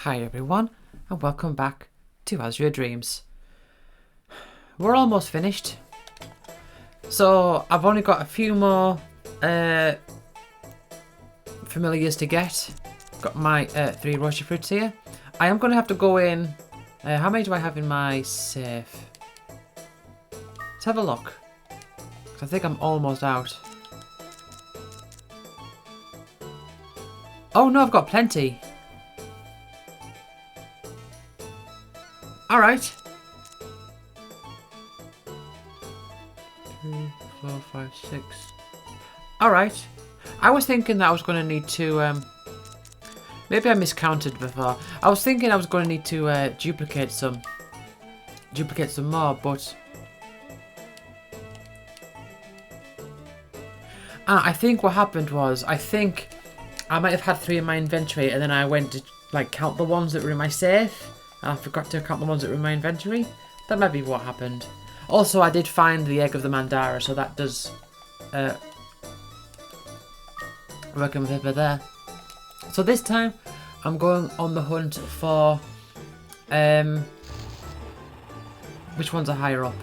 Hi everyone, and welcome back to Azure Dreams. We're almost finished, so I've only got a few more familiars to get. Got my 3 roasted fruits here. I am going to have to go in. How many do I have in my safe? Let's have a look. I think I'm almost out. Oh no, I've got plenty. Alright. 3, 4, 5, 6. Alright. I was thinking that I was going to need to... maybe I miscounted before. I was thinking I was going to need to duplicate some more, but... I think what happened was, I think I might have had 3 in my inventory and then I went to like count the ones that were in my safe. And I forgot to count the ones that were in my inventory. That might be what happened. Also, I did find the egg of the Mandara, so that does work in favour there. So this time, I'm going on the hunt for which ones are higher up?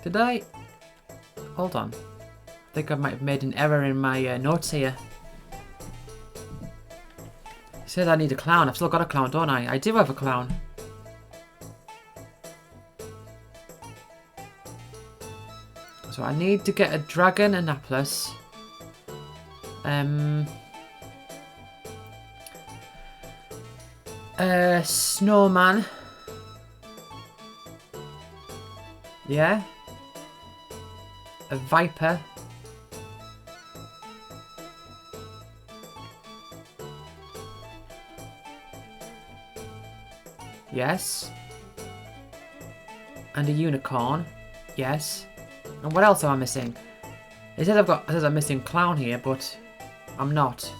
Did I? Hold on. I think I might have made an error in my notes here. It said I need a clown. I've still got a clown, don't I? I do have a clown. So I need to get a dragon, a Naples. A snowman. Yeah. A viper. Yes. And a unicorn. Yes. And what else am I missing? It says I'm missing clown here, but I'm not.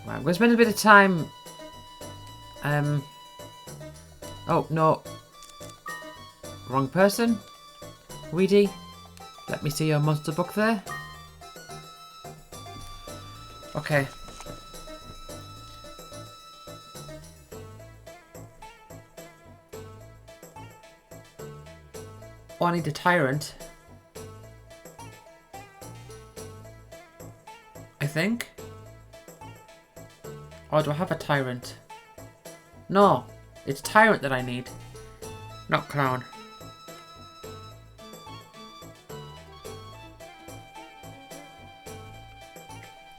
Right, I'm going to spend a bit of time. Oh no. Wrong person. Weedy. Let me see your monster book there. Okay. Oh, I need a tyrant. I think. Or do I have a tyrant? No. It's tyrant that I need. Not clown.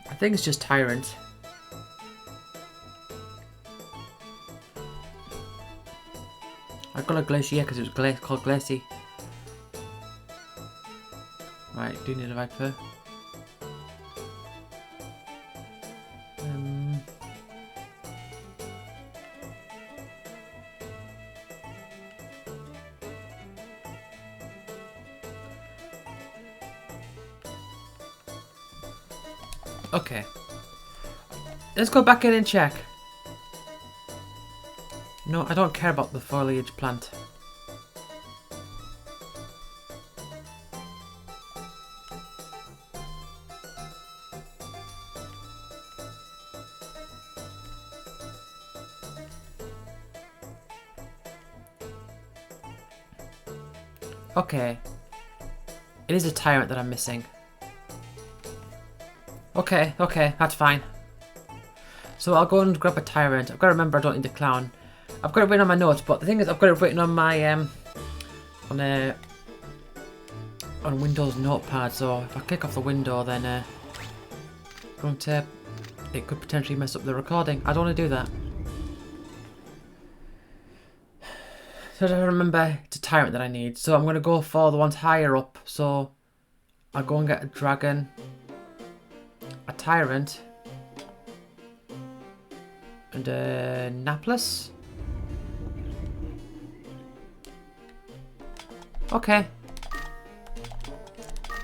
I think it's just tyrant. I got a glacier because it was called Glacy. Right, do need a viper. Okay. Let's go back in and check. No, I don't care about the foliage plant. Okay. It is a tyrant that I'm missing. Okay, that's fine. So I'll go and grab a tyrant. I've got to remember I don't need a clown. I've got it written on my notes, but the thing is I've got it written on my on Windows notepad, so if I click off the window then it could potentially mess up the recording. I don't want to do that. So I remember it's a tyrant that I need. So I'm going to go for the ones higher up. So I'll go and get a dragon, a tyrant, and a Naples. Okay.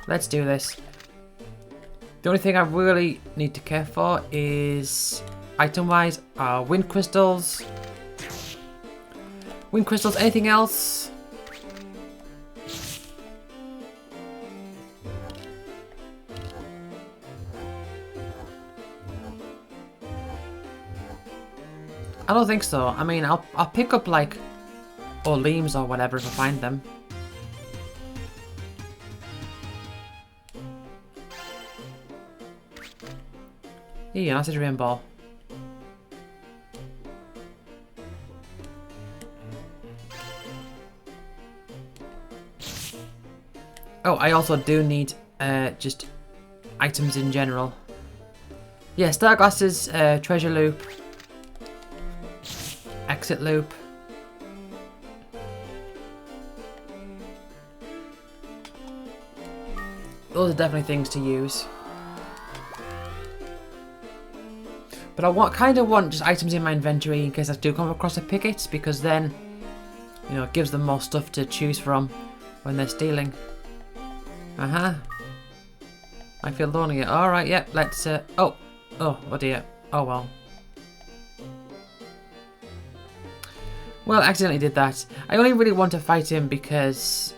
Let's do this. The only thing I really need to care for is item-wise are wind crystals. Wind crystals, anything else? I don't think so. I mean, I'll pick up like Oleams or whatever if I find them. Yeah, that's a dream ball. Oh, I also do need just items in general. Yeah, star glasses, treasure loop, exit loop. Those are definitely things to use. But I kind of want just items in my inventory in case I do come across a picket, because then, you know, it gives them more stuff to choose from when they're stealing. I feel lonely. Alright, yep, let's, oh, oh dear. Oh well. Well, I accidentally did that. I only really want to fight him because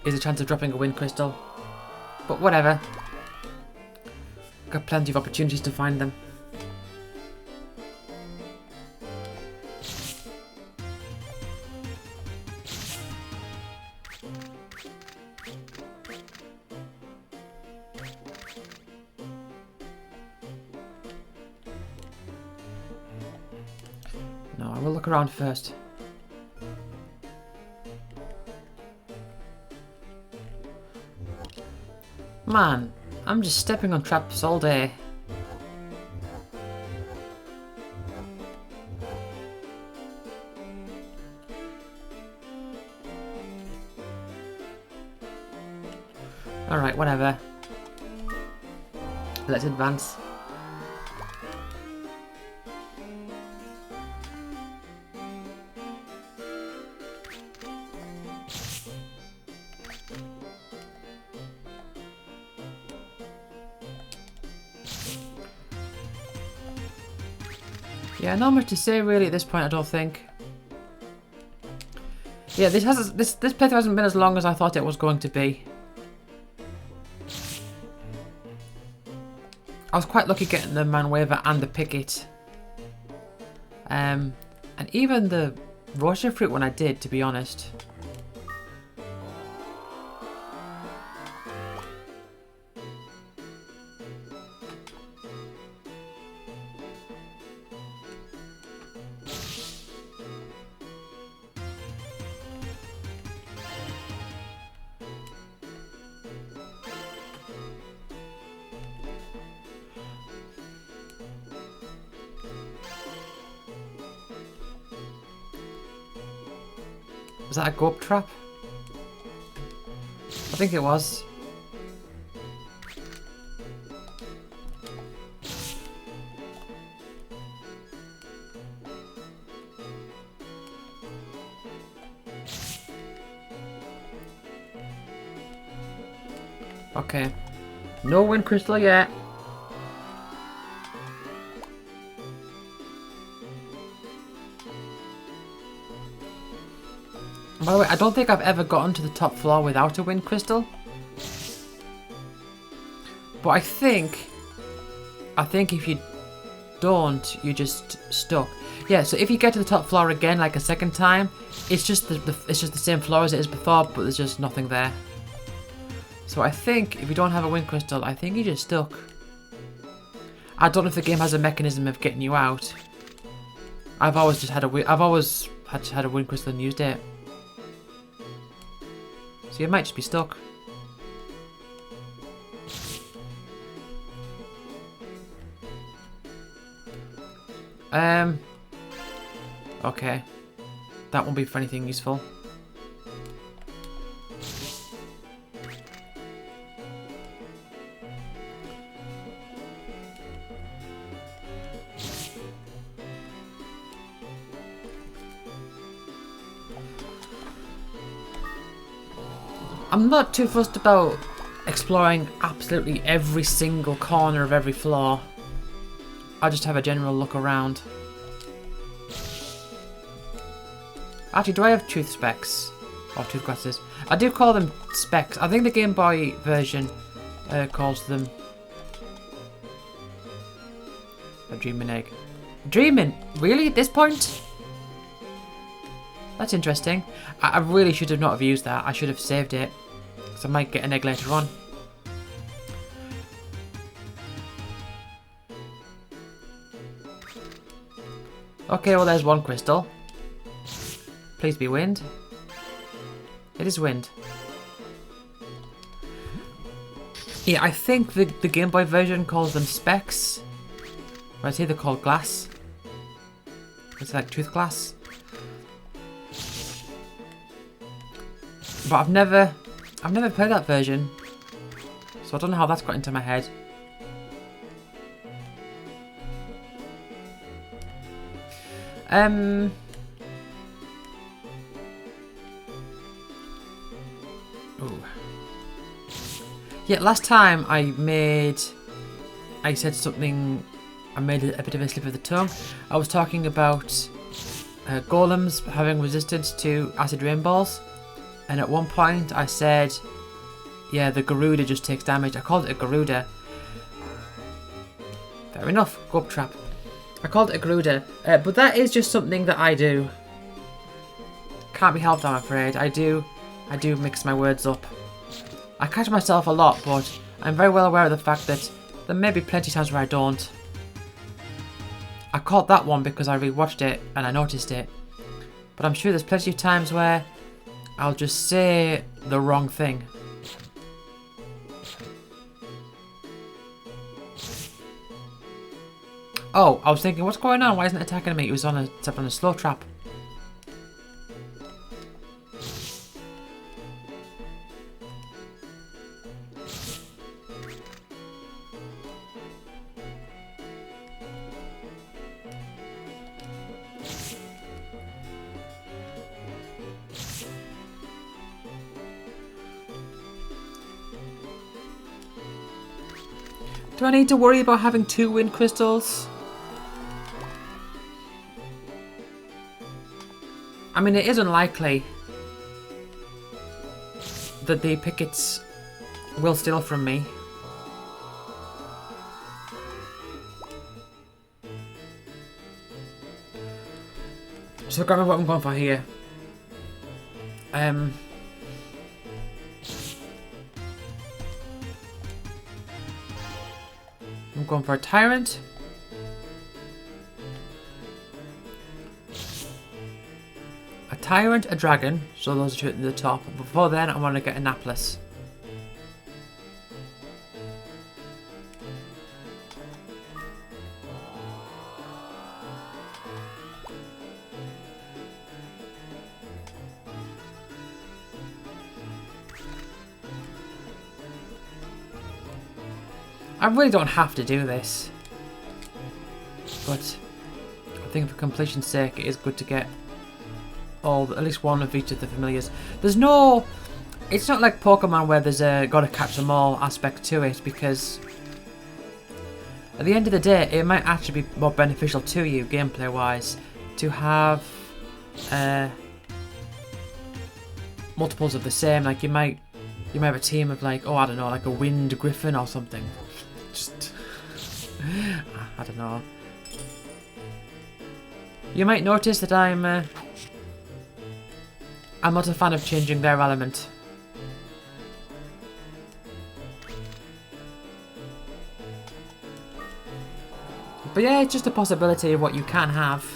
there's a chance of dropping a wind crystal. But whatever. Got plenty of opportunities to find them. No, I will look around first. Man, I'm just stepping on traps all day. Alright, whatever. Let's advance. Yeah, not much to say really at this point, I don't think. Yeah, this playthrough hasn't been as long as I thought it was going to be. I was quite lucky getting the Manwaver and the Picket. And even the Rosha Fruit when I did, to be honest. Was that a go-up trap? I think it was. Okay. No wind crystal yet. By the way, I don't think I've ever gotten to the top floor without a wind crystal. But I think if you don't, you're just stuck. Yeah, so if you get to the top floor again, like a second time, it's just it's just the same floor as it is before, but there's just nothing there. So I think if you don't have a wind crystal, I think you're just stuck. I don't know if the game has a mechanism of getting you out. I've always had a wind crystal and used it. So you might just be stuck. Okay. That won't be for anything useful. I'm not too fussed about exploring absolutely every single corner of every floor. I'll just have a general look around. Actually, do I have tooth specs? Or tooth glasses? I do call them specs. I think the Game Boy version calls them a dreaming egg. Dreaming? Really? At this point? That's interesting. I really should have not have used that. I should have saved it. Because I might get an egg later on. Okay, well there's one crystal. Please be wind. It is wind. Yeah, I think the Game Boy version calls them specs. Or it's either called glass. It's like tooth glass. But I've never played that version. So I don't know how that's got into my head. Ooh. Yeah, last time I said something, I made a bit of a slip of the tongue. I was talking about golems having resistance to acid rainballs. And at one point I said, yeah, the Garuda just takes damage. I called it a Garuda. Fair enough, Gulp Trap. I called it a Garuda, but that is just something that I do. Can't be helped, I'm afraid. I do mix my words up. I catch myself a lot, but I'm very well aware of the fact that there may be plenty of times where I don't. I caught that one because I rewatched it and I noticed it. But I'm sure there's plenty of times where I'll just say the wrong thing. Oh, I was thinking, what's going on? Why isn't it attacking me? It was on a slow trap. Do I need to worry about having 2 wind crystals? I mean, it is unlikely that the pickets will steal from me. So I can't remember what I'm going for here. I'm going for a tyrant. A tyrant, a dragon. So those are 2 at the top. Before then, I want to get a Naples. I really don't have to do this, but I think for completion's sake it is good to get at least one of each of the familiars. There's no, it's not like Pokemon where there's a gotta catch them all aspect to it, because at the end of the day it might actually be more beneficial to you gameplay wise to have multiples of the same. Like you might have a team of like, oh I don't know, like a Wind Griffin or something. Just, I don't know. You might notice that I'm not a fan of changing their element. But yeah, it's just a possibility of what you can have.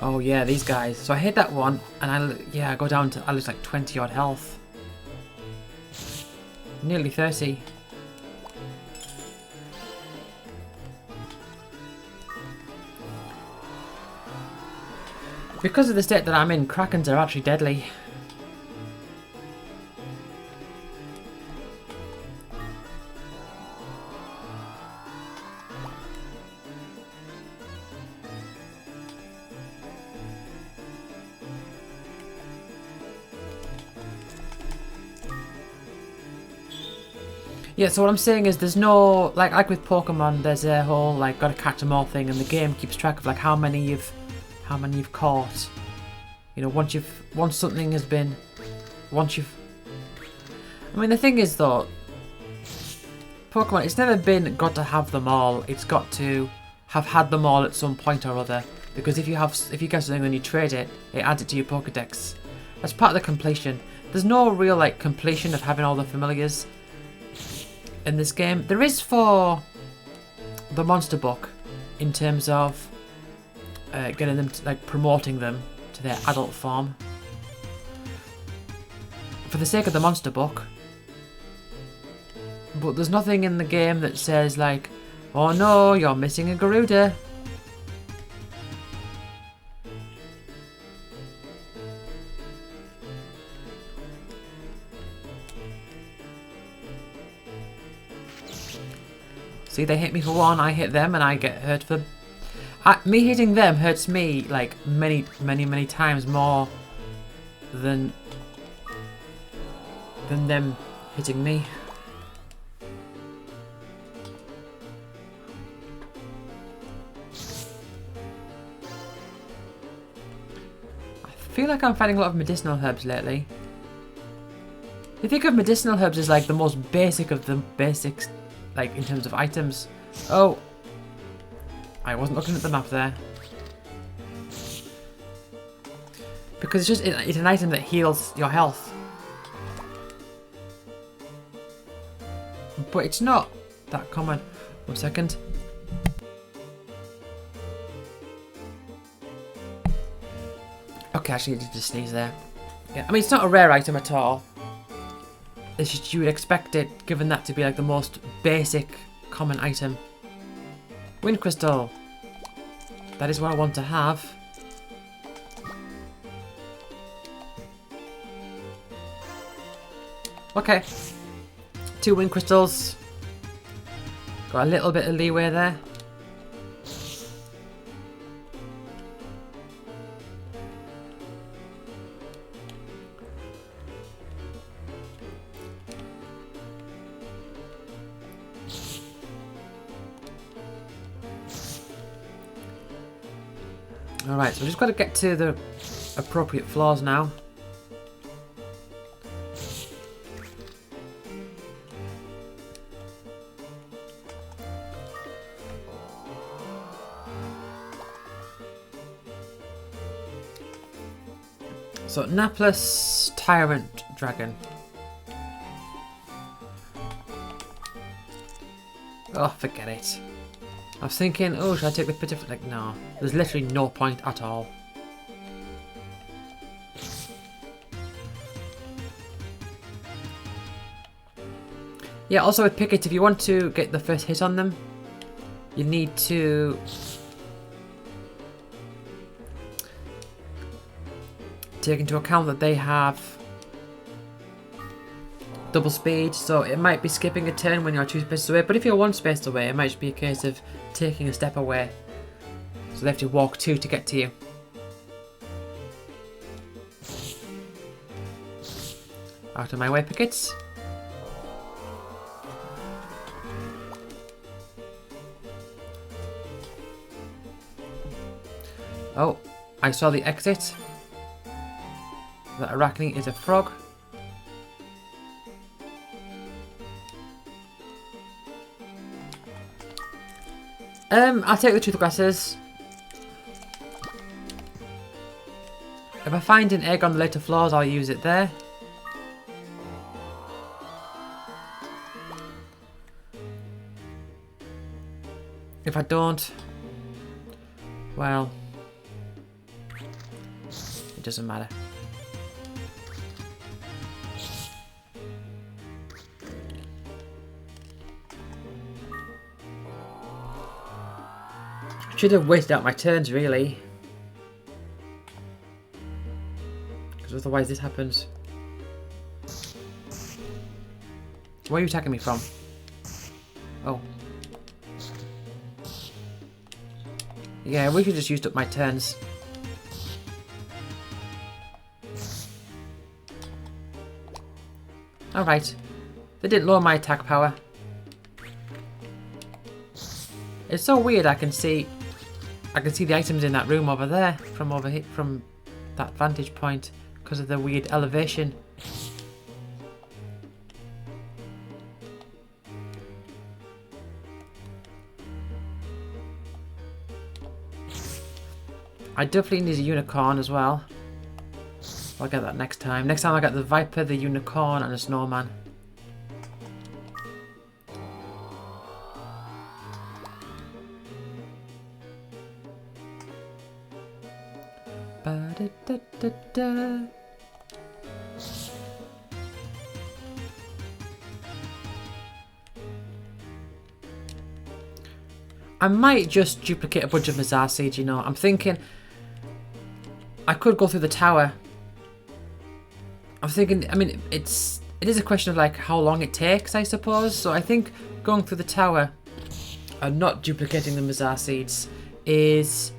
Oh yeah, these guys. So I hit that one, and I go down to, I lose like 20 odd health. Nearly 30. Because of the state that I'm in, Krakens are actually deadly. Yeah, so what I'm saying is there's no, like with Pokemon, there's a whole, like, gotta catch them all thing, and the game keeps track of, like, how many you've caught. You know, once something has been, I mean, the thing is, though, Pokemon, it's never been got to have them all, it's got to have had them all at some point or other, because if you get something and you trade it, it adds it to your Pokedex. That's part of the completion. There's no real, like, completion of having all the familiars in this game. There is for the monster book, in terms of getting them to, like, promoting them to their adult form. For the sake of the monster book. But there's nothing in the game that says, like, oh no, you're missing a Garuda. See, they hit me for one, I hit them, and I get hurt for... me hitting them hurts me, like, many, many, many times more than them hitting me. I feel like I'm finding a lot of medicinal herbs lately. You think of medicinal herbs as, like, the most basic of the basics, like, in terms of items. Oh, I wasn't looking at the map there. Because it's an item that heals your health. But it's not that common. 1 second. Okay, actually, I did just sneeze there. Yeah, I mean, it's not a rare item at all. It's just you would expect it, given that to be like the most basic, common item. Wind Crystal. That is what I want to have. Okay. 2 Wind Crystals. Got a little bit of leeway there. Alright, so we've just got to get to the appropriate floors now. So, Napless Tyrant Dragon. Oh, forget it. I was thinking, oh, should I take the pit of... Like, no. There's literally no point at all. Yeah, also with Pickets, if you want to get the first hit on them, you need to... take into account that they have double speed, so it might be skipping a turn when you're 2 spaces away, but if you're 1 space away, it might just be a case of taking a step away. So they have to walk 2 to get to you. Out of my way, Pickets. Oh, I saw the exit. That Arachne is a frog. I'll take the truth glasses. If I find an egg on the later floors, I'll use it there. If I don't, well, it doesn't matter. Should have waited out my turns, really. otherwise this happens. Where are you attacking me from? Oh. Yeah, we could just used up my turns. Alright. They didn't lower my attack power. It's so weird I can see the items in that room over there from over here, from that vantage point, because of the weird elevation. I definitely need a unicorn as well. I'll get that next time. Next time I get the viper, the unicorn, and a snowman. Ba-da-da-da-da. I might just duplicate a bunch of Mazar seeds, you know. I'm thinking I could go through the tower. I'm thinking, I mean, it is a question of like how long it takes, I suppose. So I think going through the tower and not duplicating the Mazar seeds is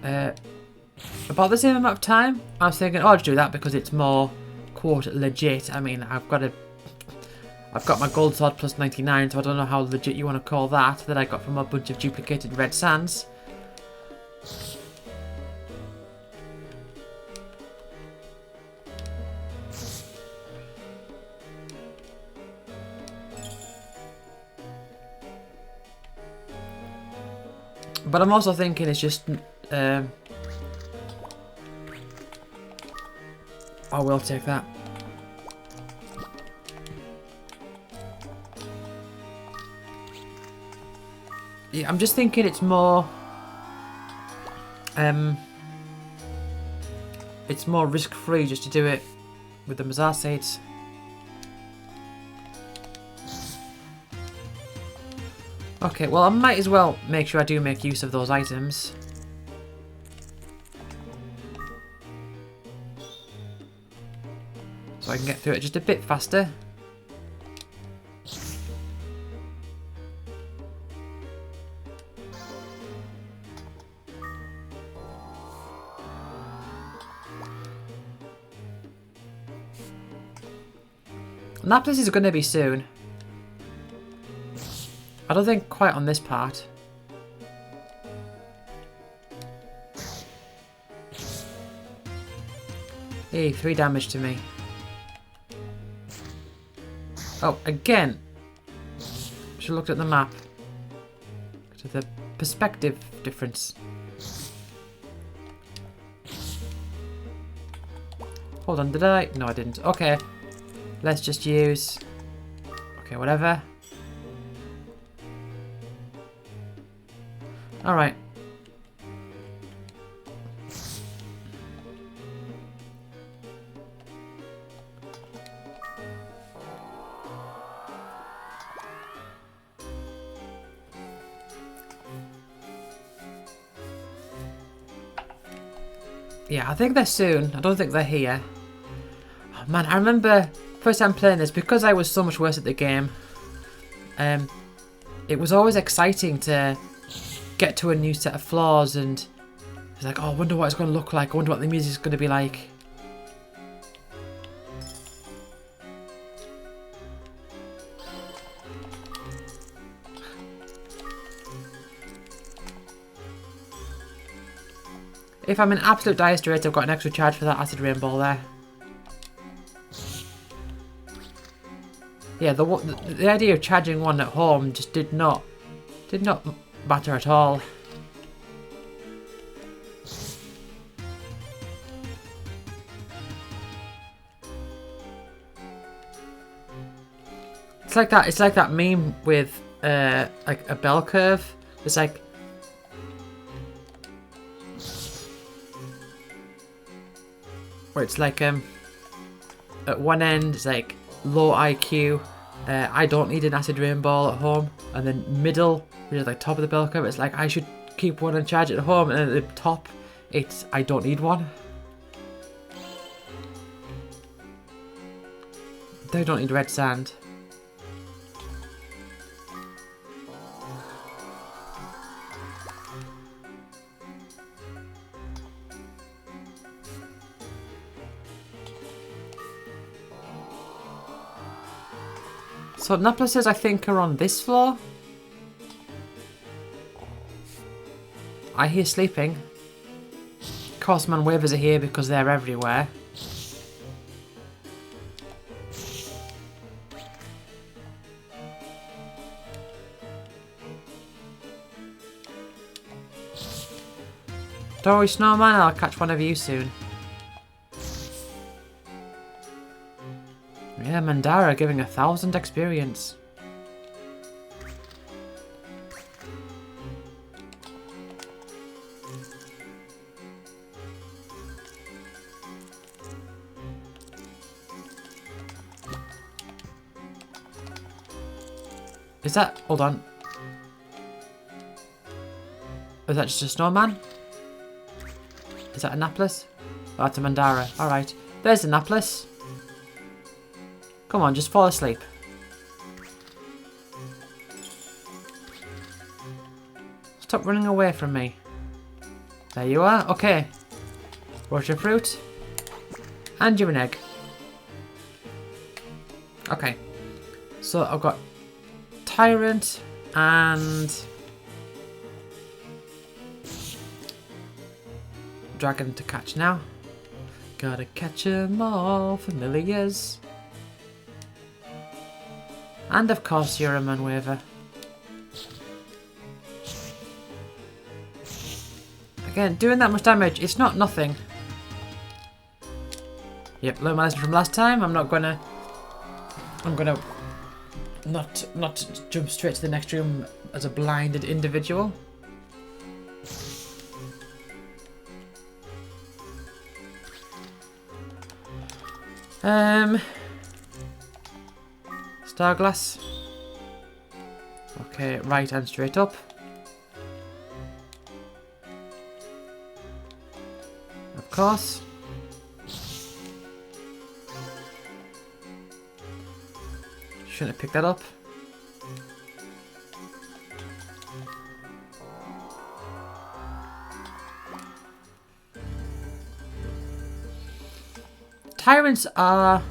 about the same amount of time. I was thinking, oh, I'll just do that because it's more, quote, legit. I mean, I've got my gold sword plus 99, so I don't know how legit you want to call that I got from a bunch of duplicated red sands. But I'm also thinking it's just I will take that. Yeah, I'm just thinking it's more risk-free just to do it with the Mazar seeds. Okay, well I might as well make sure I do make use of those items. So I can get through it just a bit faster. And that place is going to be soon. I don't think quite on this part. Hey, 3 damage to me. Oh, again. Should have looked at the map. To the perspective difference. Hold on, did I? No, I didn't. Okay. Let's just use... Okay, whatever. Alright. Yeah, I think they're soon. I don't think they're here. Oh, man, I remember first time playing this, because I was so much worse at the game. It was always exciting to get to a new set of floors, and it's like, oh, I wonder what it's going to look like. I wonder what the music's going to be like. If I'm in absolute dire straits, I've got an extra charge for that acid rainbow there. Yeah, the idea of charging one at home just did not matter at all. It's like that meme with like a bell curve. It's like where it's like at one end it's like low IQ, I don't need an acid rainbow at home, and then middle, which is like top of the bell curve, it's like I should keep one and charge it at home, and at the top it's I don't need one. They don't need red sand. So Napluses, I think, are on this floor. I hear sleeping. Of course, man, wavers are here because they're everywhere. Don't worry, Snowman, I'll catch one of you soon. Yeah, Mandara giving 1,000 experience. Is that... hold on. Is that just a snowman? Is that a Naplus? Oh, that's a Mandara. Alright. There's a Naplus. Come on, just fall asleep. Stop running away from me. There you are. Okay. What's your fruit? And you an egg. Okay. So I've got Tyrant and Dragon to catch now. Gotta catch 'em all, familiars. And of course you're a Manwaver. Again, doing that much damage, it's not nothing. Yep, learn my lesson from last time. I'm gonna not jump straight to the next room as a blinded individual. Starglass. Okay, right and straight up. Of course. Shouldn't have picked that up. Tyrants are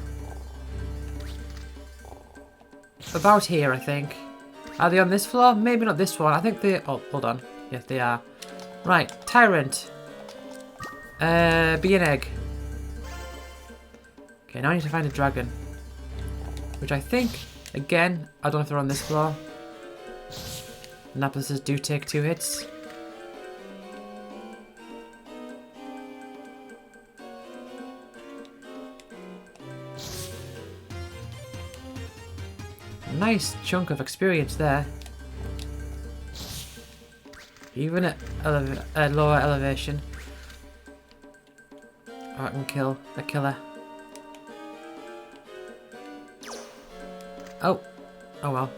about here, I think. Are they on this floor? Maybe not this one. I think they... oh, hold on. Yes, they are. Right, Tyrant. Be an egg. Okay, now I need to find a dragon. Which I think, again, I don't know if they're on this floor. Napluses do take 2 hits. Nice chunk of experience there. Even at a lower elevation. Oh, I can kill a killer. Oh. Oh well.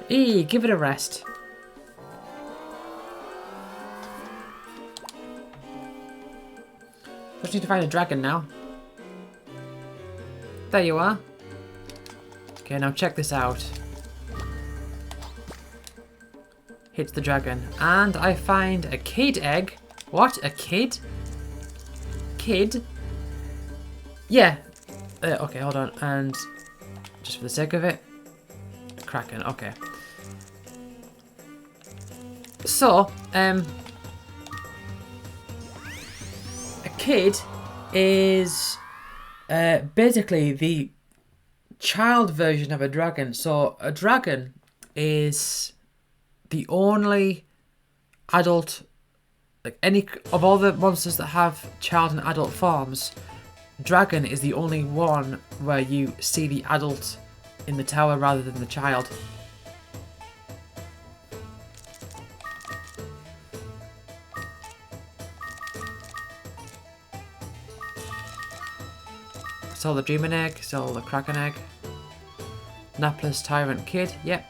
Give it a rest. Just need to find a dragon now. There you are. Okay, now check this out. Hits the dragon. And I find a kid egg. What? A kid? Kid? Yeah. Okay, hold on. And just for the sake of it. Kraken, okay. So, a kid is basically the child version of a dragon. So a dragon is the only adult, like any of all the monsters that have child and adult forms, dragon is the only one where you see the adult in the tower rather than the child. Sell the Dreaming Egg, sell the Kraken Egg. Naplus Tyrant Kid, yep.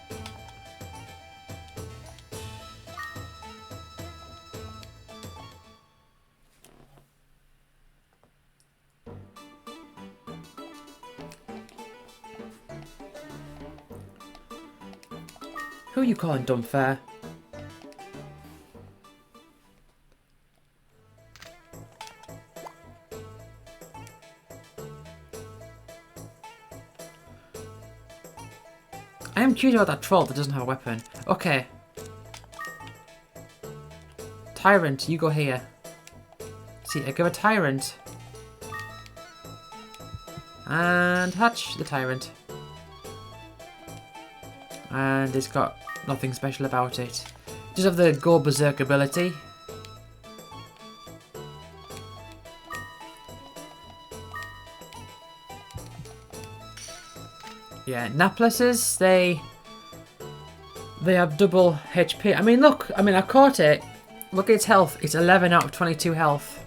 Who are you calling dumb fair? I am curious about that troll that doesn't have a weapon. Okay. Tyrant, you go here. See, I give a tyrant. And hatch the tyrant. And it's got nothing special about it. Just have the go berserk ability. Yeah, Naplaces, they have double HP. I mean, look, I caught it. Look at its health. It's 11 out of 22 health.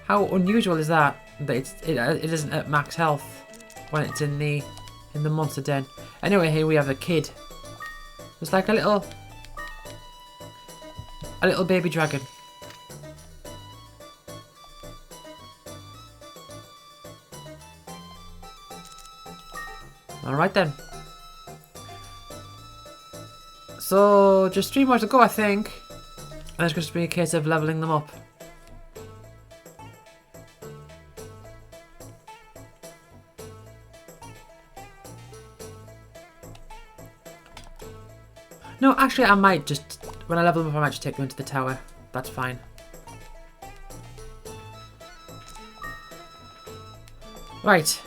How unusual is that? That it isn't at max health when it's in the monster den. Anyway, here we have a kid. It's like a little baby dragon. Alright then. So, just 3 more to go, I think. And it's going to be a case of leveling them up. No, actually, I might just... When I level them up, I might just take them into the tower. That's fine. Right.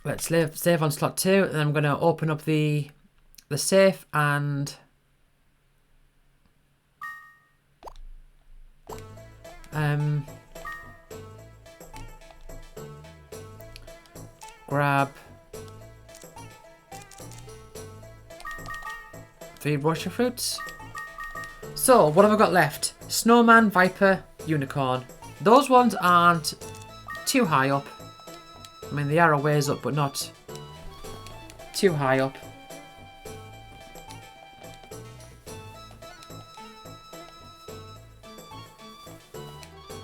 Let's save on slot 2, and I'm going to open up the safe and grab 3 Russia fruits. So what have I got left? Snowman, Viper, Unicorn. Those ones aren't too high up. I mean, they are a ways up, but not too high up.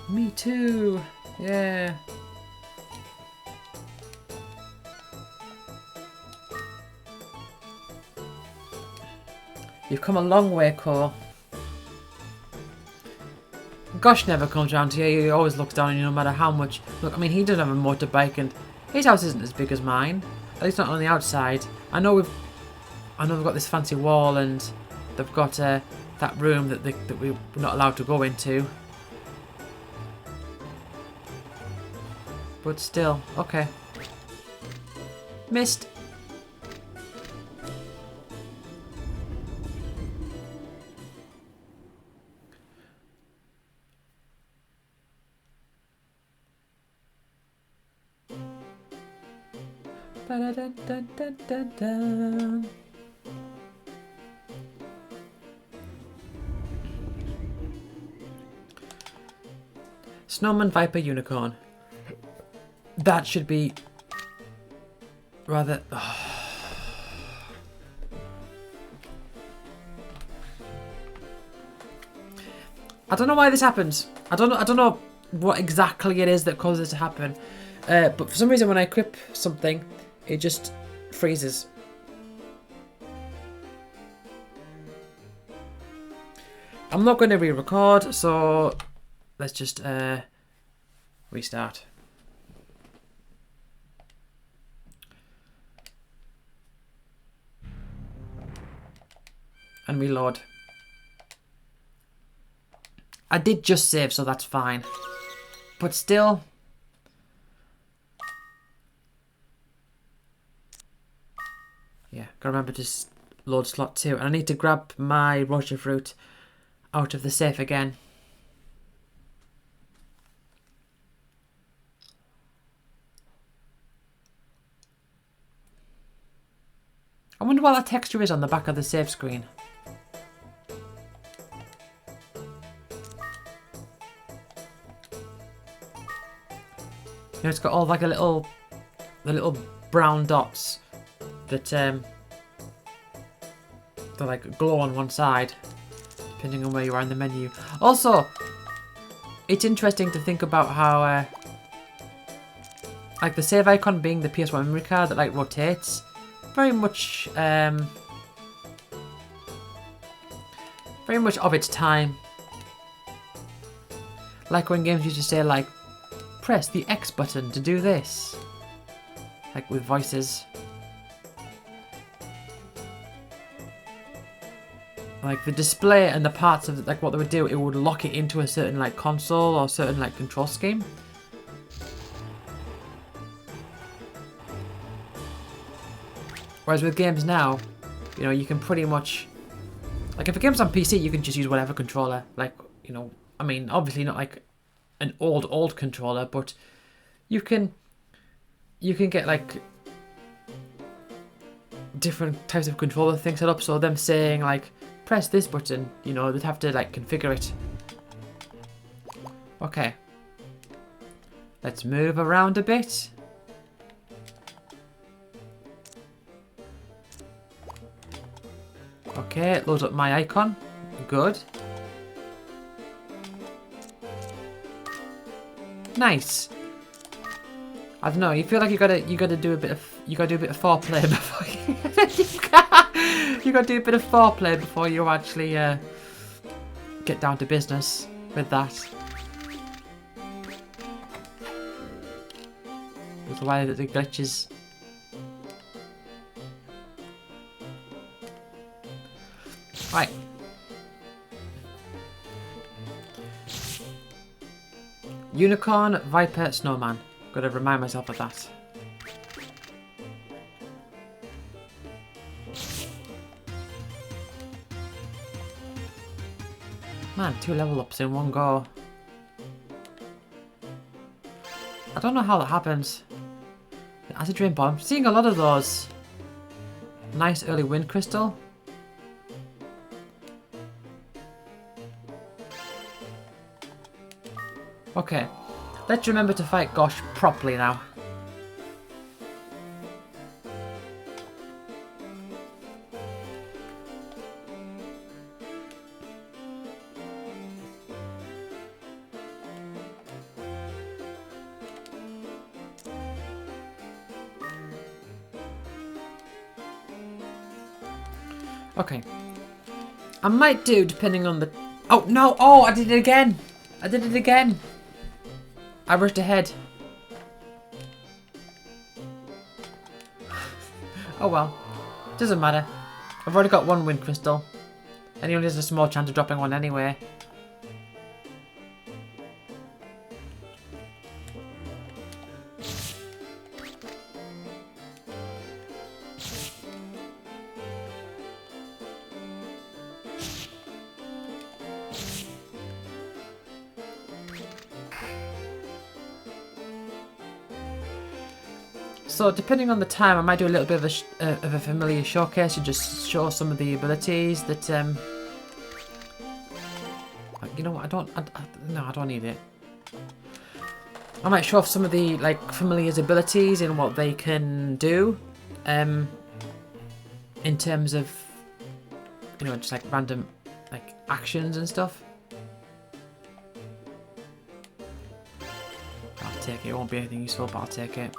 Me too. Yeah. You've come a long way, Cole. Gosh never comes round to you. He always looks down on you no matter how much. Look, I mean, he doesn't have a motorbike and his house isn't as big as mine. At least not on the outside. I know we've got this fancy wall and they've got that room that we're not allowed to go into. But still, okay. Missed. Ba-da-da-da-da-da-da. Snowman, Viper, Unicorn. That should be rather... I don't know why this happens. I don't know what exactly it is that causes it to happen. But for some reason when I equip something, it just freezes. I'm not going to re-record, so let's just restart. And reload. I did just save, so that's fine. But still... Yeah, gotta remember to load slot 2. And I need to grab my Roger fruit out of the safe again. I wonder what that texture is on the back of the save screen. You know, it's got all like the little brown dots that they like glow on one side, depending on where you are in the menu. Also, it's interesting to think about how like the save icon being the PS1 memory card that like rotates. Very much of its time. Like when games used to say like, press the X button to do this. Like with voices. Like the display and the parts of like what they would do, it would lock it into a certain like console or certain like control scheme. Whereas with games now, you know, you can pretty much, like if a game's on PC, you can just use whatever controller. Like, you know, I mean, obviously not like an old controller, but you can get like different types of controller things set up. So them saying like, press this button, you know, they'd have to like configure it. Okay. Let's move around a bit. Okay, it loads up my icon. Good. Nice. I don't know. You feel like you gotta do a bit of foreplay before you gotta do a bit of foreplay before you actually get down to business with that. That's why the glitches. Right. Unicorn, Viper, Snowman. Gotta remind myself of that. Man, 2 level ups in one go. I don't know how that happens. The acid drain bomb. I'm seeing a lot of those. Nice early wind crystal. Okay, let's remember to fight Gosh properly now. Okay. I might do, depending on the... Oh, no! Oh, I did it again! I did it again! I rushed ahead. Oh well. Doesn't matter. I've already got 1 wind crystal. And he only has a small chance of dropping 1 anyway. So depending on the time, I might do a little bit of a familiar showcase and just show some of the abilities that you know what? I don't need it. I might show off some of the like familiar's abilities and what they can do, in terms of, you know, just like random like actions and stuff. I'll take it. It won't be anything useful, but I'll take it.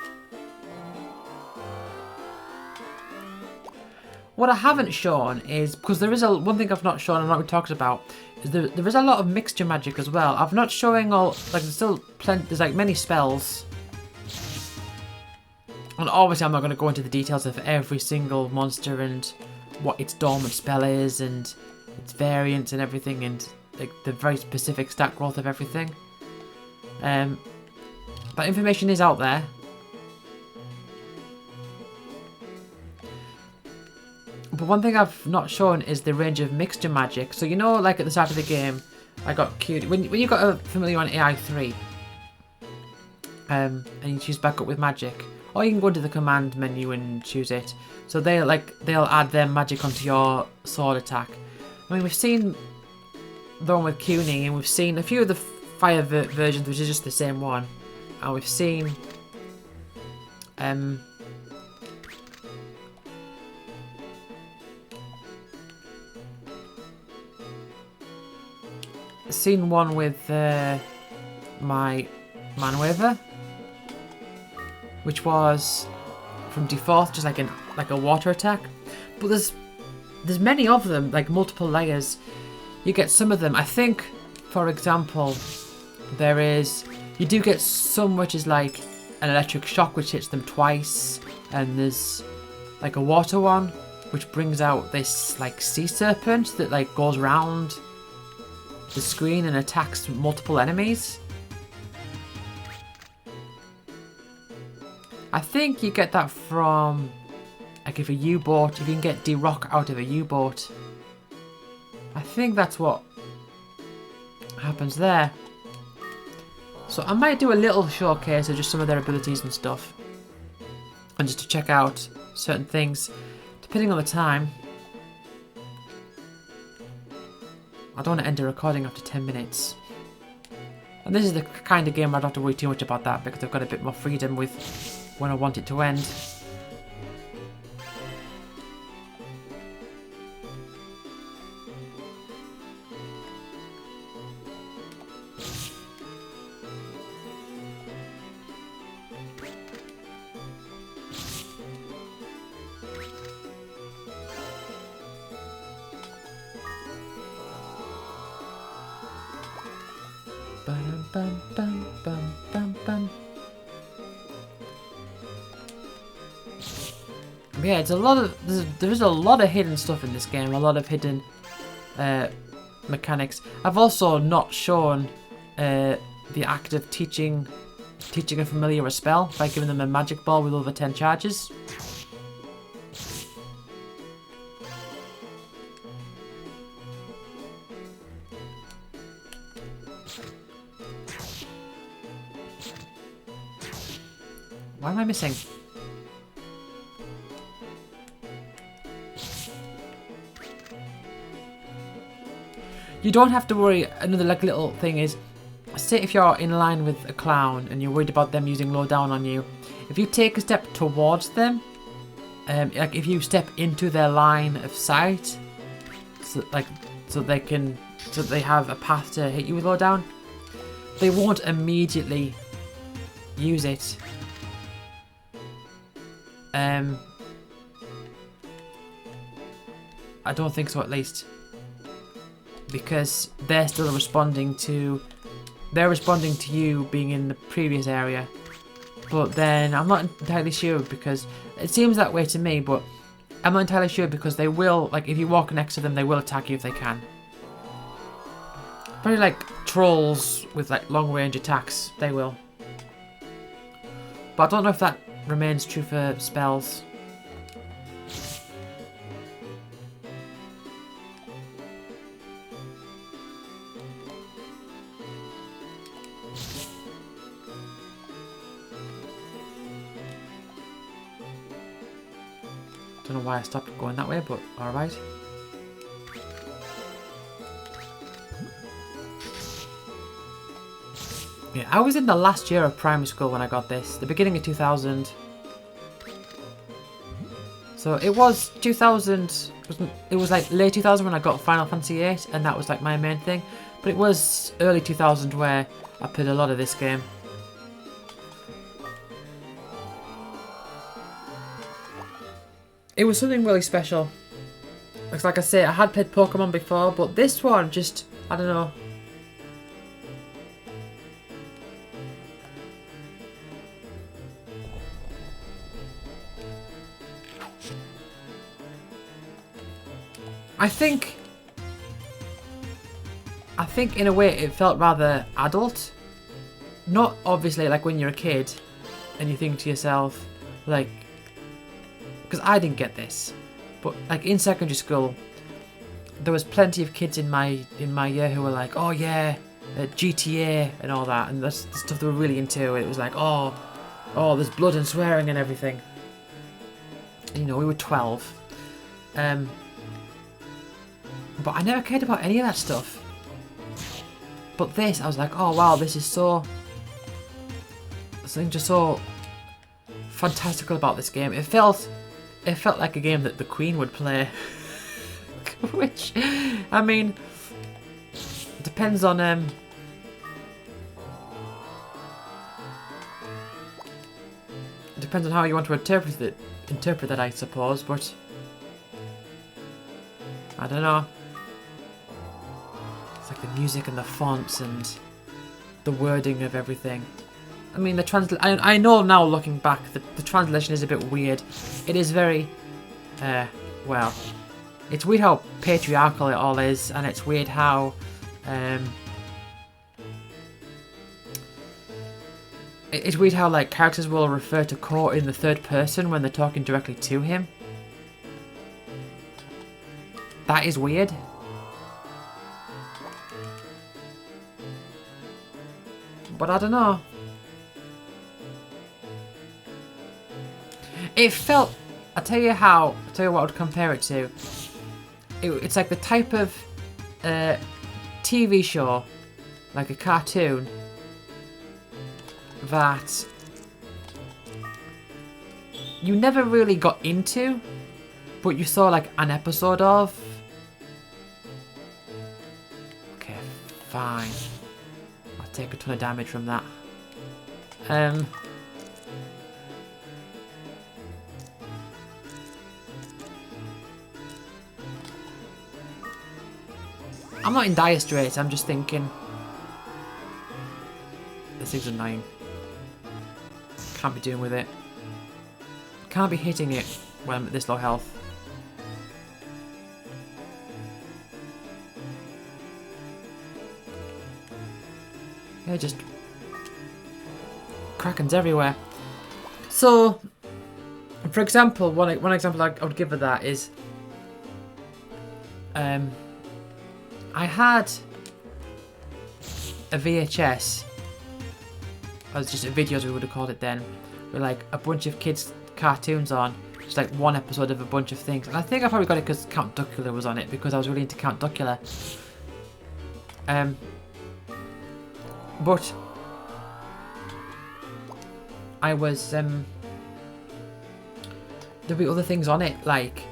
What I haven't shown is, because there is one thing I've not shown and not talked about, is there is a lot of mixture magic as well. I've not showing all, like there's still plenty, there's like many spells. And obviously I'm not going to go into the details of every single monster and what its dormant spell is and its variants and everything and like the very specific stat growth of everything. But information is out there. But one thing I've not shown is the range of mixture magic. So you know, like at the start of the game, I got cued. When you got a familiar on AI3, and you choose back up with magic, or you can go into the command menu and choose it. So they'll add their magic onto your sword attack. I mean, we've seen the one with Cuny, and we've seen a few of the fire versions, which is just the same one, and we've seen seen one with my Manwaver. which was from default just like a water attack. But there's many of them, like multiple layers. You get some of them. I think, for example, you do get some which is like an electric shock which hits them twice, and there's like a water one which brings out this like sea serpent that like goes round the screen and attacks multiple enemies. I think you get that from like if you can get D-Rock out of a U-boat. I think that's what happens there. So I might do a little showcase of just some of their abilities and stuff, and just to check out certain things, depending on the time. I don't want to end the recording after 10 minutes. And this is the kind of game I don't have to worry too much about that, because I've got a bit more freedom with when I want it to end. Bum, bum, bum, bum, bum. Yeah, it's there's a lot of hidden stuff in this game, a lot of hidden mechanics. I've also not shown the act of teaching a familiar a spell by giving them a magic ball with over 10 charges. Why am I missing? You don't have to worry. Another like little thing is, say if you're in line with a clown and you're worried about them using low down on you, if you take a step towards them, like if you step into their line of sight, so they have a path to hit you with low down, they won't immediately use it. I don't think so, at least, because they're still responding to you being in the previous area. But then I'm not entirely sure, because it seems that way to me, but I'm not entirely sure, because they will, like if you walk next to them, they will attack you if they can. Probably like trolls with like long range attacks, they will. But I don't know if that remains true for spells. Don't know why I stopped going that way, but alright. Yeah, I was in the last year of primary school when I got this, the beginning of 2000. So it was 2000, it was like late 2000 when I got Final Fantasy VIII, and that was like my main thing. But it was early 2000 where I played a lot of this game. It was something really special. Like I say, I had played Pokemon before, but this one just, I don't know. I think in a way it felt rather adult. Not obviously like when you're a kid and you think to yourself, like, because I didn't get this, but like in secondary school, there was plenty of kids in my year who were like, oh yeah, GTA and all that, and that's the stuff they were really into. It was like, oh, there's blood and swearing and everything. And, you know, we were 12. But I never cared about any of that stuff. But this, I was like, oh wow, this is something just so fantastical about this game. It felt like a game that the Queen would play. Which, I mean, depends on depends on how you want to interpret it. Interpret that, I suppose, but I don't know. It's like the music and the fonts and the wording of everything. I mean, I know now, looking back, the translation is a bit weird. It is very, well, it's weird how patriarchal it all is, and it's weird how, it's weird how, like, characters will refer to Ko in the third person when they're talking directly to him. That is weird. But I don't know. It felt... I'll tell you what I would compare it to. It's like the type of TV show, like a cartoon, that you never really got into, but you saw like an episode of. Okay, fine. I'll take a ton of damage from that. I'm not in dire straits, I'm just thinking... This thing's annoying. Can't be doing with it. Can't be hitting it when I'm at this low health. Yeah, just... Krakens everywhere. So, for example, one example I would give of that is... I had a VHS, or just a video as we would have called it then, with like a bunch of kids' cartoons on, just like one episode of a bunch of things. And I think I probably got it because Count Duckula was on it, because I was really into Count Duckula. But I was there'd be other things on it, like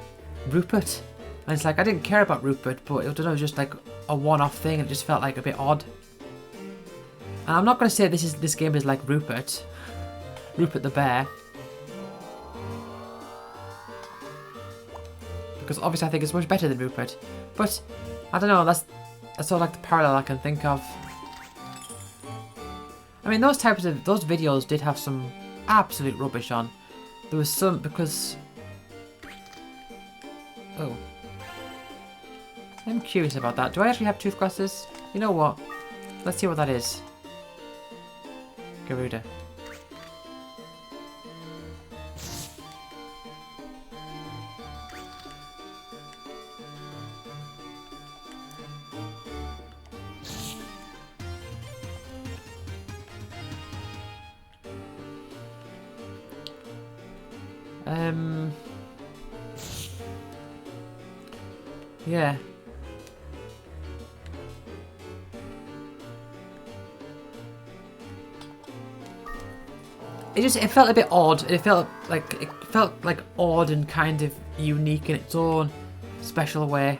Rupert. And it's like, I didn't care about Rupert, but it was just like a one-off thing. It just felt like a bit odd. And I'm not going to say this game is like Rupert the bear, because obviously I think it's much better than Rupert. But I don't know. That's sort of like the parallel I can think of. I mean, those videos did have some absolute rubbish on. There was some because. Oh. I'm curious about that. Do I actually have toothbrushes? You know what? Let's see what that is. Garuda. Yeah. It felt a bit odd. It felt like odd and kind of unique in its own special way.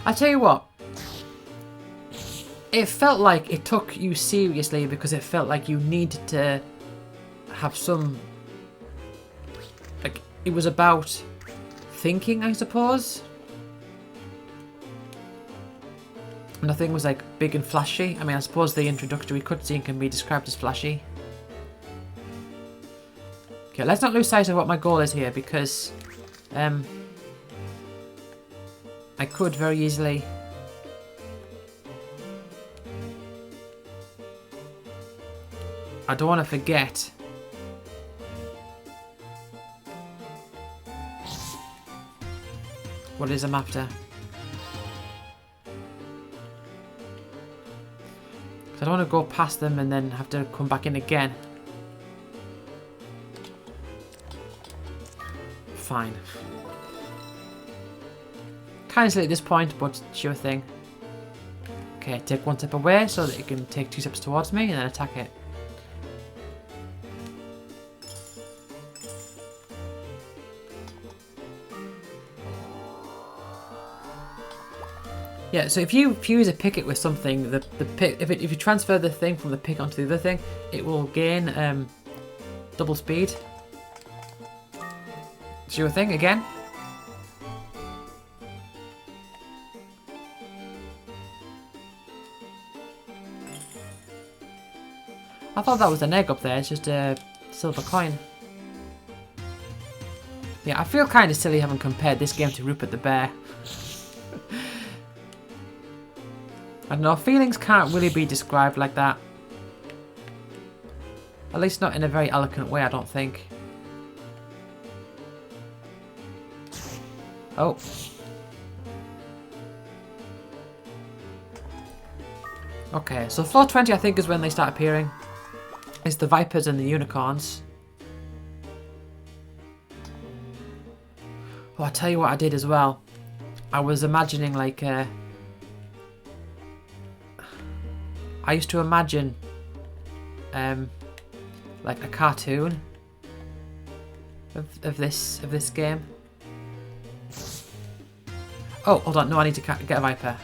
I tell you what, it felt like it took you seriously because it felt like you needed to have some. Like, it was about thinking, I suppose. Nothing was like big and flashy. I mean, I suppose the introductory cutscene can be described as flashy. Okay, let's not lose sight of what my goal is here, because I could very easily I don't want to forget what it is I'm after. I don't want to go past them and then have to come back in again. Fine. Kind of silly at this point, but sure thing. Okay, take one step away so that it can take 2 steps towards me and then attack it. Yeah, so if you fuse a picket with something, the pick if you transfer the thing from the pick onto the other thing, it will gain double speed. Is your thing again? I thought that was an egg up there. It's just a silver coin. Yeah, I feel kind of silly having compared this game to Rupert the Bear. I don't know, feelings can't really be described like that. At least not in a very eloquent way, I don't think. Oh. Okay, so floor 20 I think is when they start appearing. It's the vipers and the unicorns. Oh, I'll tell you what I did as well. I was imagining like I used to imagine like a cartoon of this game. Oh, hold on, no, I need to get a viper.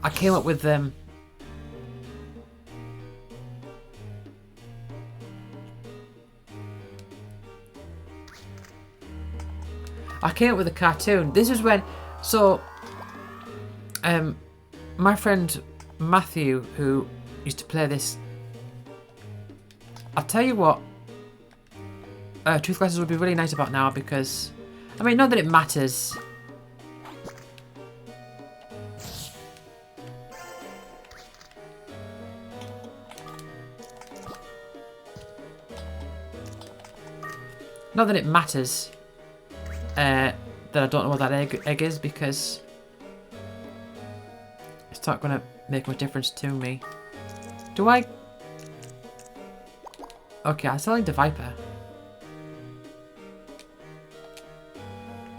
I came up with a cartoon. This is when, so, my friend Matthew, who used to play this, I'll tell you what, Truth Glasses would be really nice about now because, I mean, not that it matters. Not that it matters that I don't know what that egg is because it's not going to make much difference to me. Do I? Okay, I'm selling the Viper.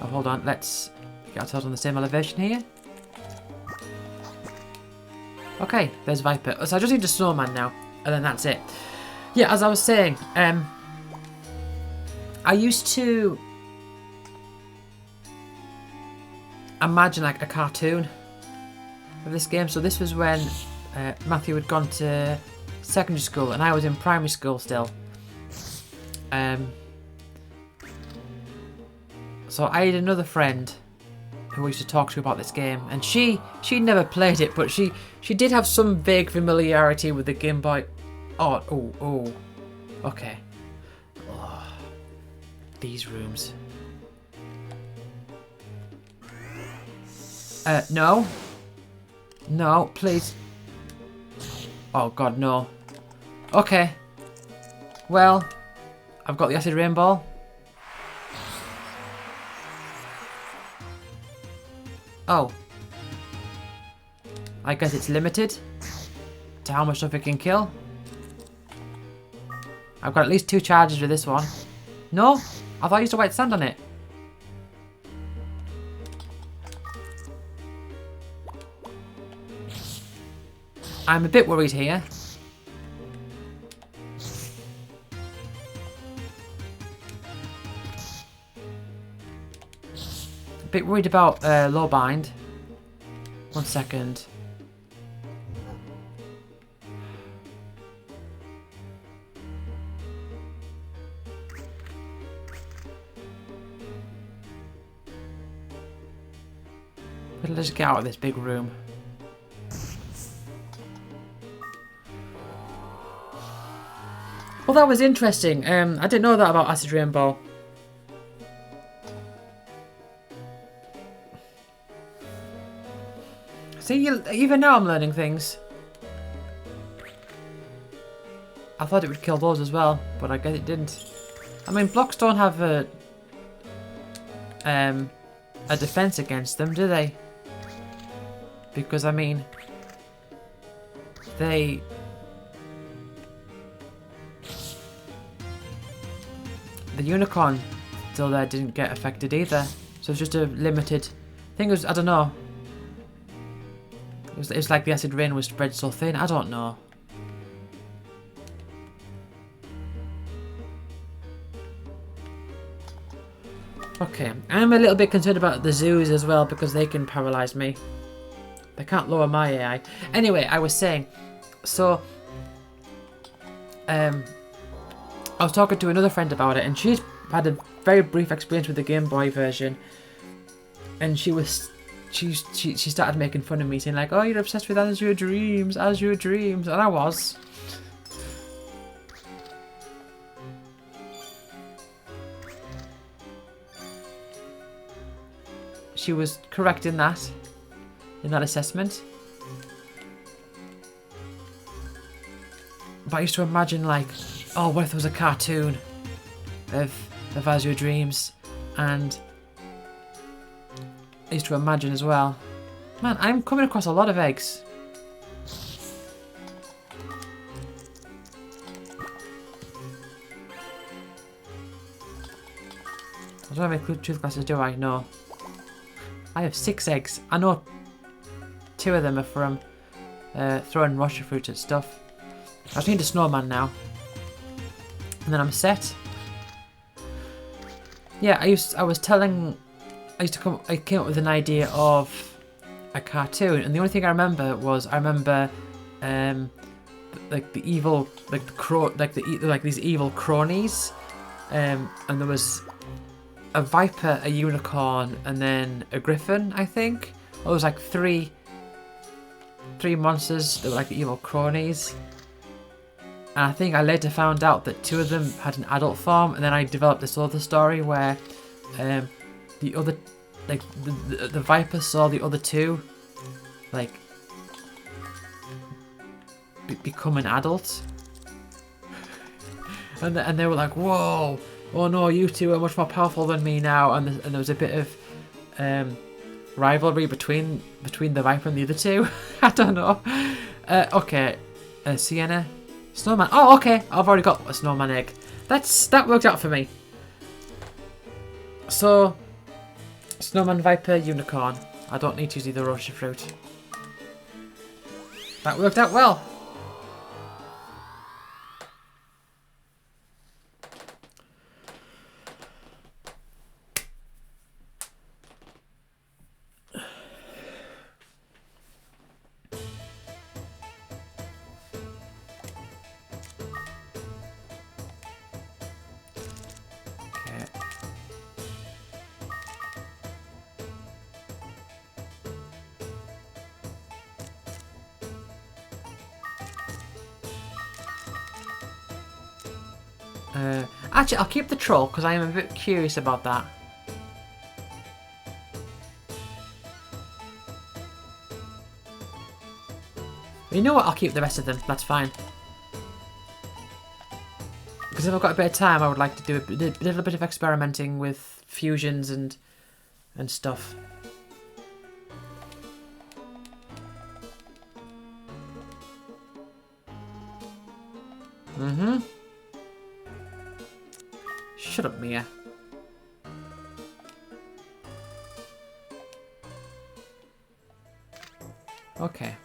Oh, hold on. Let's get ourselves on the same elevation here. Okay, there's Viper. So I just need a snowman now, and then that's it. Yeah, as I was saying, I used to imagine like a cartoon of this game. So this was when Matthew had gone to secondary school and I was in primary school still. So I had another friend who I used to talk to about this game, and she never played it, but she did have some vague familiarity with the Game Boy. Oh, okay. Oh, these rooms. No, please. Oh God, no. Okay. Well, I've got the acid rainbow. Oh. I guess it's limited to how much stuff it can kill. I've got at least 2 charges with this one. No? I thought I used to white sand on it. I'm a bit worried here. A bit worried about low bind. 1 second. Let's get out of this big room. Well, that was interesting. I didn't know that about Acid Rainbow. See, even now I'm learning things. I thought it would kill those as well, but I guess it didn't. I mean, blocks don't have a defense against them, do they? Because, I mean, the unicorn still there didn't get affected either. So it's just a limited thing. I don't know. It was like the acid rain was spread so thin. I don't know. Okay, I'm a little bit concerned about the zoos as well because they can paralyze me. They can't lower my AI. Anyway, I was saying, so I was talking to another friend about it, and she's had a very brief experience with the Game Boy version, and she started making fun of me, saying like, "Oh, you're obsessed with Azure Dreams, Azure Dreams," and I was. She was correct in that assessment. But I used to imagine like, oh, what if there was a cartoon of Azure Dreams, and I used to imagine as well. Man, I'm coming across a lot of eggs. I don't have any truth glasses, do I? No. I have 6 eggs. I know 2 of them are from throwing rocher fruits at stuff. I just need a snowman now. And then I'm set. Yeah, I came up with an idea of a cartoon, and the only thing I remember was like the evil, like the crow, like these evil cronies, and there was a viper, a unicorn, and then a griffin, I think. Or it was like three monsters that were like the evil cronies. And I think I later found out that 2 of them had an adult form, and then I developed this other story where the other, like the viper saw the other 2, like become an adult, and they were like, "Whoa! Oh no, you 2 are much more powerful than me now," and there was a bit of rivalry between the viper and the other 2. I don't know. Okay, Sienna, snowman. Oh, okay. I've already got a snowman egg. That worked out for me. So, snowman, viper, unicorn. I don't need to use the rocher fruit. That worked out well. Actually, I'll keep the troll because I am a bit curious about that. You know what? I'll keep the rest of them. That's fine. Because if I've got a bit of time, I would like to do a little bit of experimenting with fusions and stuff. Mm-hmm. Shut up, Mia. Okay.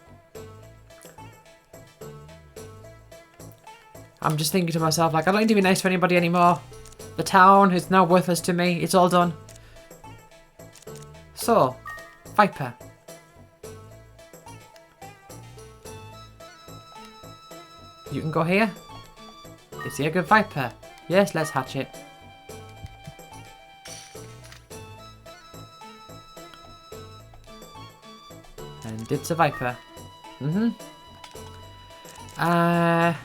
I'm just thinking to myself, like, I don't need to be nice to anybody anymore. The town is now worthless to me. It's all done. So, Viper. You can go here. Is he a good Viper? Yes, let's hatch it. And it's a Viper. Mm-hmm. I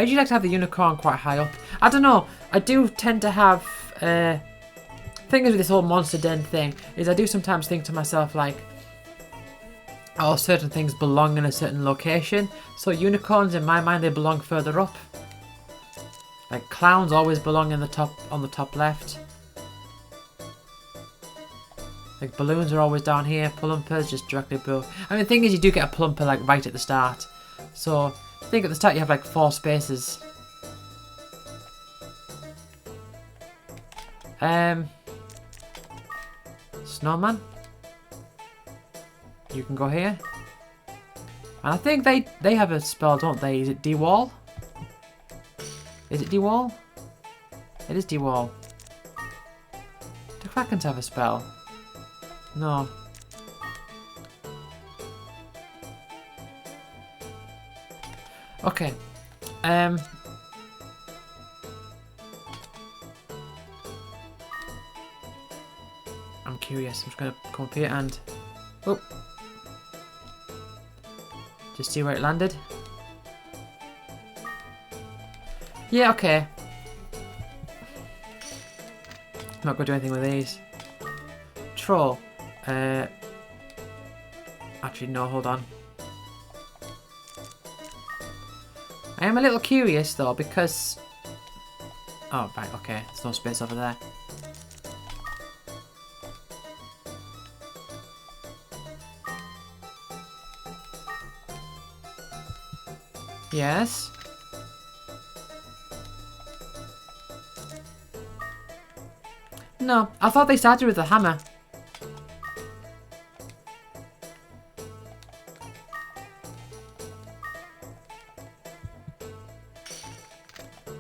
usually like to have the unicorn quite high up. I don't know. I do tend to have... thing is with this whole monster den thing is I do sometimes think to myself like, oh, certain things belong in a certain location. So unicorns, in my mind, they belong further up. Like clowns always belong in the top, on the top left. Like balloons are always down here. Plumpers just directly above. I mean, the thing is, you do get a plumper like right at the start. So I think at the start you have like 4 spaces. Snowman. You can go here. And I think they have a spell, don't they? Is it D-Wall? Is it D-Wall? It is D-Wall. Do Krakens have a spell? No. Okay. I'm curious. I'm just gonna come up here and oh, just see where it landed. Yeah, okay. Not gonna do anything with these. Troll. Actually, no. Hold on. I am a little curious though because. Oh right, okay. There's no space over there. Yes. No, I thought they started with the hammer.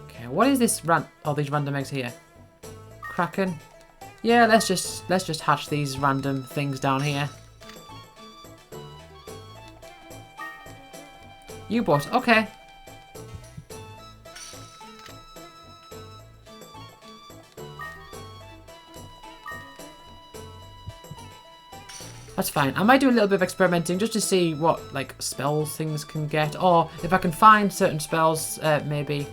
Okay, what is this all these random eggs here? Kraken. Yeah, let's just hatch these random things down here. U-boat, okay. That's fine. I might do a little bit of experimenting just to see what like spells things can get, or if I can find certain spells, maybe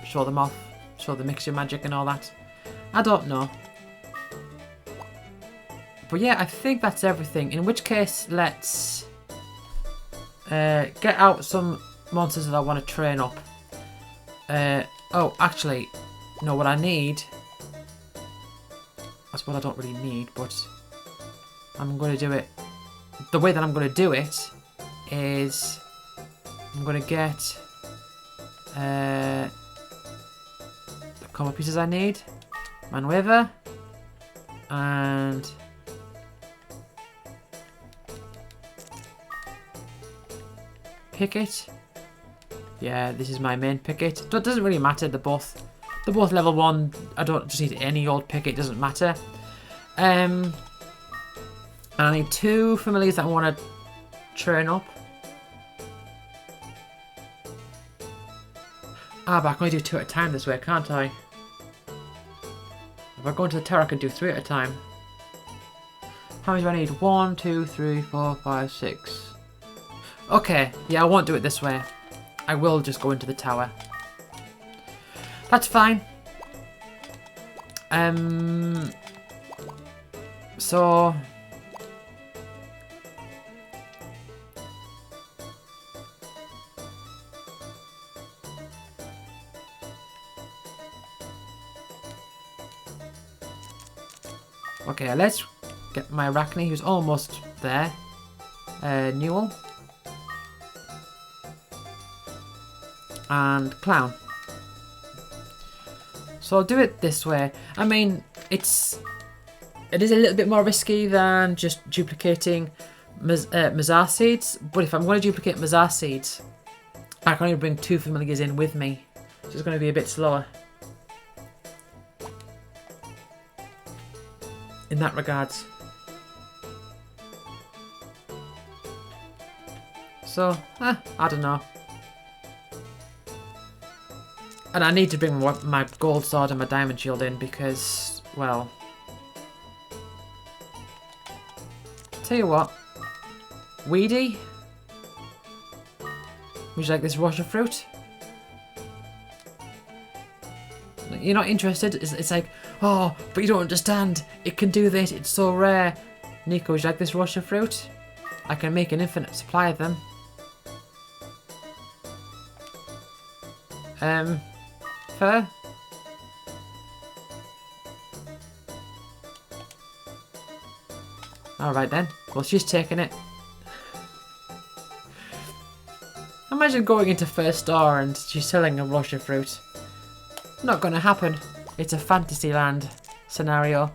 show them off, show the mixture magic and all that. I don't know. But yeah, I think that's everything. In which case, let's get out some monsters that I want to train up. Oh, actually, no, what I need, that's what I don't really need, but I'm going to do it. The way that I'm going to do it is I'm going to get the combo pieces I need, Manweaver, and Picket. Yeah, this is my main Picket. It doesn't really matter. They're both level 1. I don't just need any old Picket. Doesn't matter. And I need 2 familiars that I want to train up. Ah, but I can only do 2 at a time this way, can't I? If I go into the tower, I can do 3 at a time. How many do I need? 1, 2, 3, 4, 5, 6. Okay, yeah, I won't do it this way. I will just go into the tower. That's fine. So okay, let's get my Arachne, who's almost there. Newell. And Clown. So I'll do it this way. I mean, it is a little bit more risky than just duplicating Mazar Seeds, but if I'm going to duplicate Mazar Seeds, I can only bring 2 familiars in with me, so it's going to be a bit slower in that regards. So, I don't know. And I need to bring my gold sword and my diamond shield in because, well, tell you what, Weedy, would you like this Russia fruit? You're not interested? It's like, oh, but you don't understand. It can do this. It's so rare. Nico, would you like this Russia fruit? I can make an infinite supply of them. Her? Alright then. Well, she's taking it. Imagine going into first store and she's selling a Russia fruit. Not gonna happen. It's a Fantasyland scenario.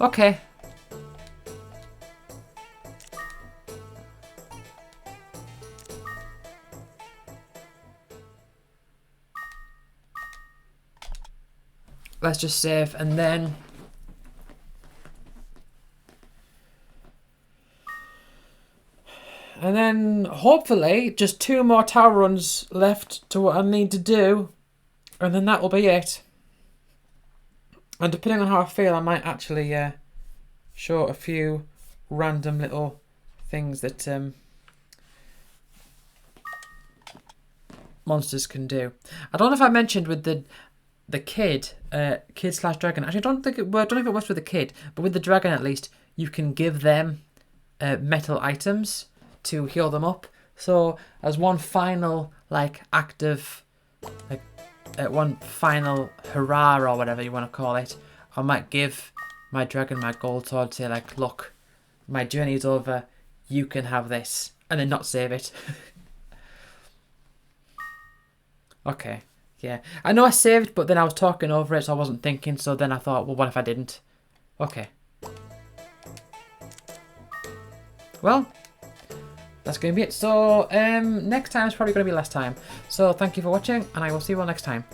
Okay. let's just save, and then hopefully just 2 more tower runs left to what I need to do, and then that will be it. And depending on how I feel, I might actually show a few random little things that monsters can do. I don't know if I mentioned with the kid slash dragon. Actually, I don't know if it works with the kid, but with the dragon at least, you can give them metal items to heal them up. So as one final act of one final hurrah or whatever you want to call it, I might give my dragon my gold sword, say look, my journey's over, you can have this, and then not save it. Okay, yeah. I know I saved, but then I was talking over it, so I wasn't thinking, so then I thought, well, what if I didn't? Okay. Well, that's going to be it. So, next time is probably going to be last time. So, thank you for watching, and I will see you all next time.